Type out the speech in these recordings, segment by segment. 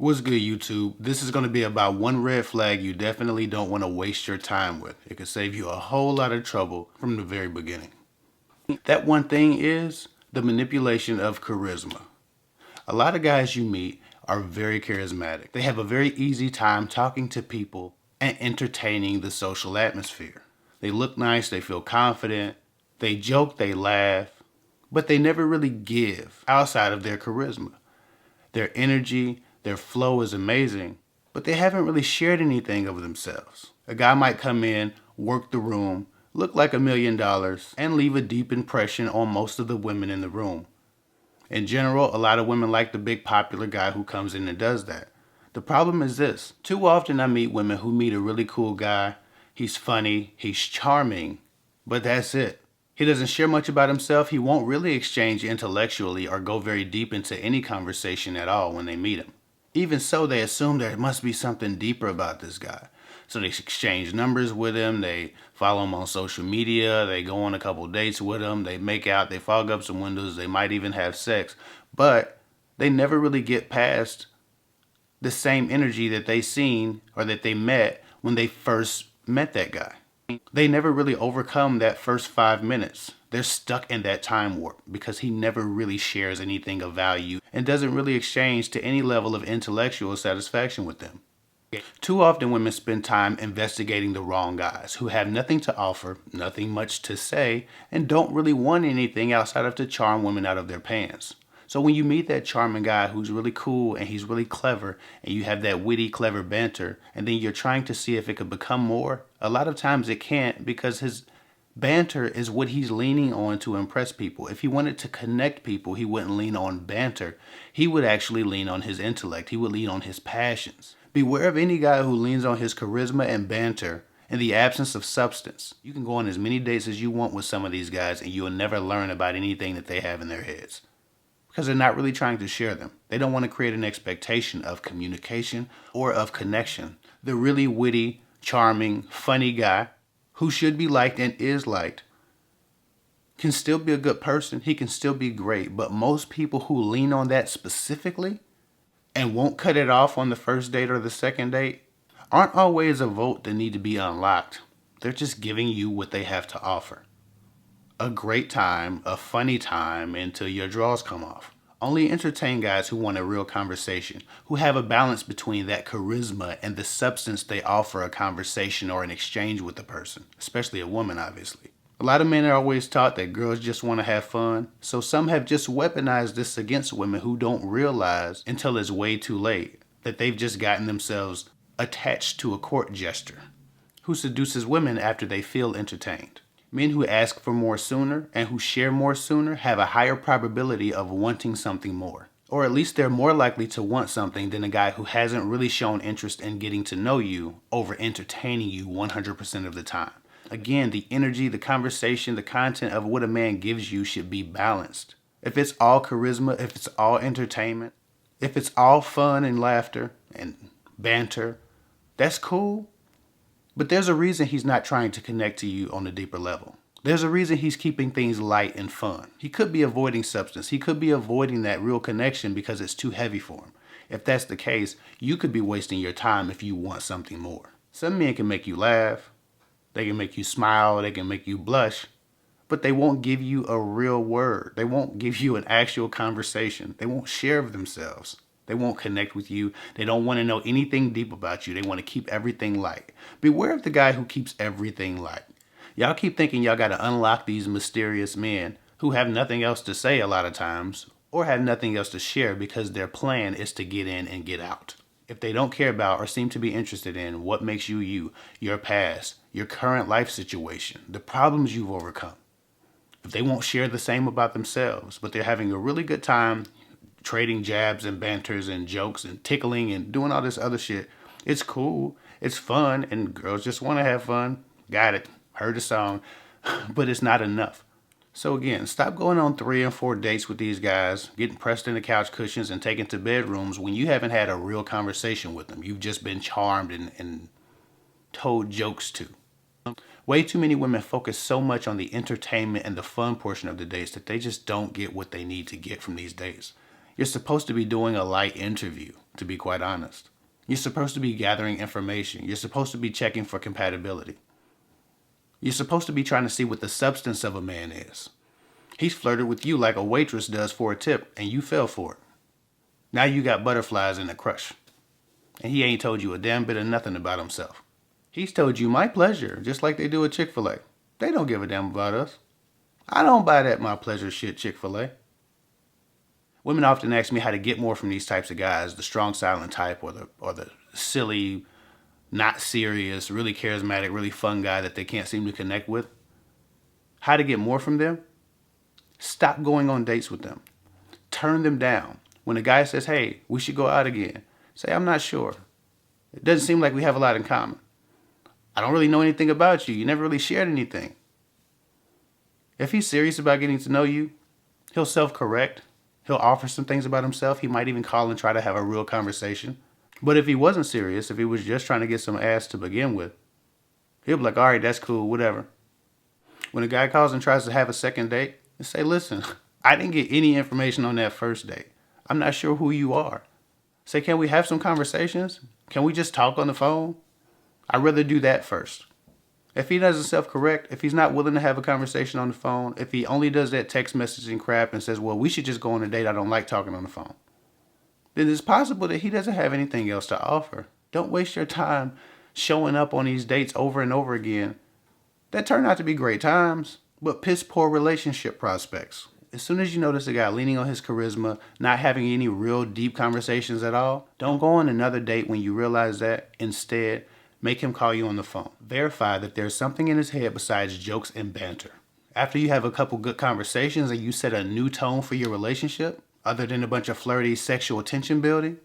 What's good, YouTube? This is going to be about one red flag you definitely don't want to waste your time with. It could save you a whole lot of trouble from the very beginning. That one thing is the manipulation of charisma. A lot of guys you meet are very charismatic. They have a very easy time talking to people and entertaining the social atmosphere. They look nice, they feel confident, they joke, they laugh, but they never really give outside of their charisma. Their energy, their flow is amazing, but they haven't really shared anything of themselves. A guy might come in, work the room, look like $1,000,000, and leave a deep impression on most of the women in the room. In general, a lot of women like the big popular guy who comes in and does that. The problem is this. Too often I meet women who meet a really cool guy. He's funny, he's charming, but that's it. He doesn't share much about himself. He won't really exchange intellectually or go very deep into any conversation at all when they meet him. Even so, they assume there must be something deeper about this guy. So they exchange numbers with him, they follow him on social media, they go on a couple dates with him, they make out, they fog up some windows, they might even have sex. But they never really get past the same energy that they seen or that they met when they first met that guy. They never really overcome that first 5 minutes. They're stuck in that time warp because he never really shares anything of value and doesn't really exchange to any level of intellectual satisfaction with them. Too often women spend time investigating the wrong guys who have nothing to offer, nothing much to say, and don't really want anything outside of to charm women out of their pants. So when you meet that charming guy who's really cool and he's really clever and you have that witty, clever banter and then you're trying to see if it could become more, a lot of times it can't because his banter is what he's leaning on to impress people. If he wanted to connect people, he wouldn't lean on banter. He would actually lean on his intellect. He would lean on his passions. Beware of any guy who leans on his charisma and banter in the absence of substance. You can go on as many dates as you want with some of these guys and you will never learn about anything that they have in their heads. Because they're not really trying to share them. They don't want to create an expectation of communication or of connection. The really witty, charming, funny guy who should be liked and is liked can still be a good person. He can still be great. But most people who lean on that specifically and won't cut it off on the first date or the second date aren't always a vote that need to be unlocked. They're just giving you what they have to offer. A great time, a funny time until your drawers come off. Only entertain guys who want a real conversation, who have a balance between that charisma and the substance they offer a conversation or an exchange with the person, especially a woman, obviously. A lot of men are always taught that girls just want to have fun, so some have just weaponized this against women who don't realize until it's way too late that they've just gotten themselves attached to a court jester who seduces women after they feel entertained. Men who ask for more sooner and who share more sooner have a higher probability of wanting something more. Or at least they're more likely to want something than a guy who hasn't really shown interest in getting to know you over entertaining you 100% of the time. Again, the energy, the conversation, the content of what a man gives you should be balanced. If it's all charisma, if it's all entertainment, if it's all fun and laughter and banter, that's cool. But there's a reason he's not trying to connect to you on a deeper level. There's a reason he's keeping things light and fun. He could be avoiding substance. He could be avoiding that real connection because it's too heavy for him. If that's the case, you could be wasting your time if you want something more. Some men can make you laugh. They can make you smile. They can make you blush. But they won't give you a real word. They won't give you an actual conversation. They won't share of themselves. They won't connect with you. They don't want to know anything deep about you. They want to keep everything light. Beware of the guy who keeps everything light. Y'all keep thinking y'all got to unlock these mysterious men who have nothing else to say a lot of times or have nothing else to share because their plan is to get in and get out. If they don't care about or seem to be interested in what makes you you, your past, your current life situation, the problems you've overcome, if they won't share the same about themselves, but they're having a really good time trading jabs and banters and jokes and tickling and doing all this other shit. It's cool. It's fun. And girls just want to have fun. Got it. Heard the song. But it's not enough. So again, stop going on 3 and 4 dates with these guys, getting pressed into couch cushions and taken to bedrooms when you haven't had a real conversation with them. You've just been charmed and told jokes to. Way too many women focus so much on the entertainment and the fun portion of the dates that they just don't get what they need to get from these dates. You're supposed to be doing a light interview, to be quite honest. You're supposed to be gathering information. You're supposed to be checking for compatibility. You're supposed to be trying to see what the substance of a man is. He's flirted with you like a waitress does for a tip, and you fell for it. Now you got butterflies in a crush. And he ain't told you a damn bit of nothing about himself. He's told you my pleasure, just like they do at Chick-fil-A. They don't give a damn about us. I don't buy that my pleasure shit, Chick-fil-A. Women often ask me how to get more from these types of guys, the strong silent type or the silly, not serious, really charismatic, really fun guy that they can't seem to connect with. How to get more from them? Stop going on dates with them. Turn them down. When a guy says, hey, we should go out again, say, I'm not sure. It doesn't seem like we have a lot in common. I don't really know anything about you. You never really shared anything. If he's serious about getting to know you, he'll self-correct. He'll offer some things about himself. He might even call and try to have a real conversation. But if he wasn't serious, if he was just trying to get some ass to begin with, he'll be like, all right, that's cool, whatever. When a guy calls and tries to have a second date, say, listen, I didn't get any information on that first date. I'm not sure who you are. Say, can we have some conversations? Can we just talk on the phone? I'd rather do that first. If he doesn't self-correct, if he's not willing to have a conversation on the phone, if he only does that text messaging crap and says, well, we should just go on a date, I don't like talking on the phone, then it's possible that he doesn't have anything else to offer. Don't waste your time showing up on these dates over and over again. That turned out to be great times, but piss poor relationship prospects. As soon as you notice a guy leaning on his charisma, not having any real deep conversations at all, don't go on another date when you realize that. Instead, make him call you on the phone. Verify that there's something in his head besides jokes and banter. After you have a couple good conversations and you set a new tone for your relationship, other than a bunch of flirty sexual tension building,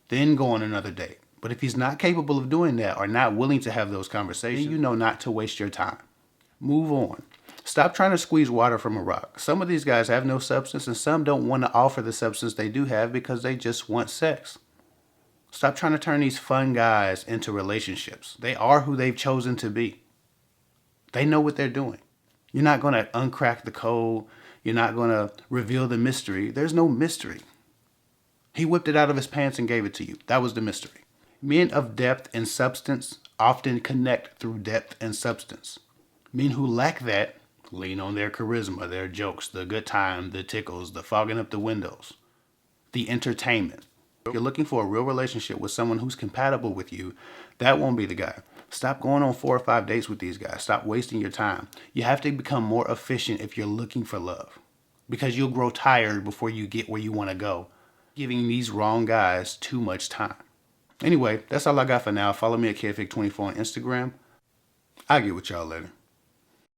then go on another date. But if he's not capable of doing that or not willing to have those conversations, then you know not to waste your time. Move on. Stop trying to squeeze water from a rock. Some of these guys have no substance and some don't want to offer the substance they do have because they just want sex. Stop trying to turn these fun guys into relationships. They are who they've chosen to be. They know what they're doing. You're not going to uncrack the code. You're not going to reveal the mystery. There's no mystery. He whipped it out of his pants and gave it to you. That was the mystery. Men of depth and substance often connect through depth and substance. Men who lack that lean on their charisma, their jokes, the good time, the tickles, the fogging up the windows, the entertainment. If you're looking for a real relationship with someone who's compatible with you, that won't be the guy. Stop going on 4 or 5 dates with these guys. Stop wasting your time. You have to become more efficient if you're looking for love, because you'll grow tired before you get where you want to go, giving these wrong guys too much time. Anyway, that's all I got for now. Follow me at KidFig24 on Instagram. I'll get with y'all later.